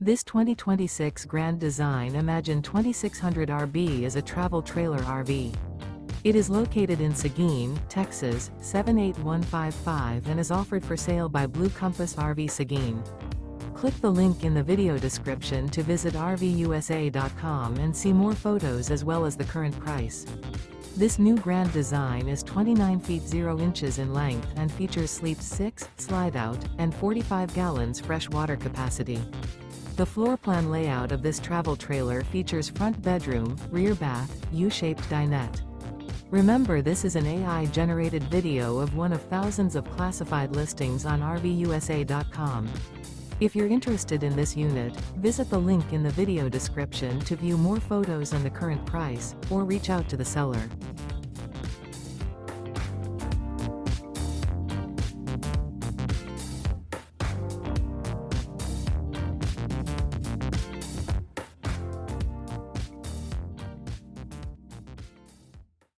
This 2026 Grand Design Imagine 2600 RB is a travel trailer RV. It is located in Seguin, Texas, 78155 and is offered for sale by Blue Compass RV Seguin. Click the link in the video description to visit RVUSA.com and see more photos as well as the current price. This new Grand Design is 29 feet 0 inches in length and features Sleep 6, Slideout, and 45 gallons fresh water capacity. The floor plan layout of this travel trailer features front bedroom, rear bath, U-shaped dinette. Remember, this is an AI-generated video of one of thousands of classified listings on RVUSA.com. If you're interested in this unit, visit the link in the video description to view more photos and the current price, or reach out to the seller.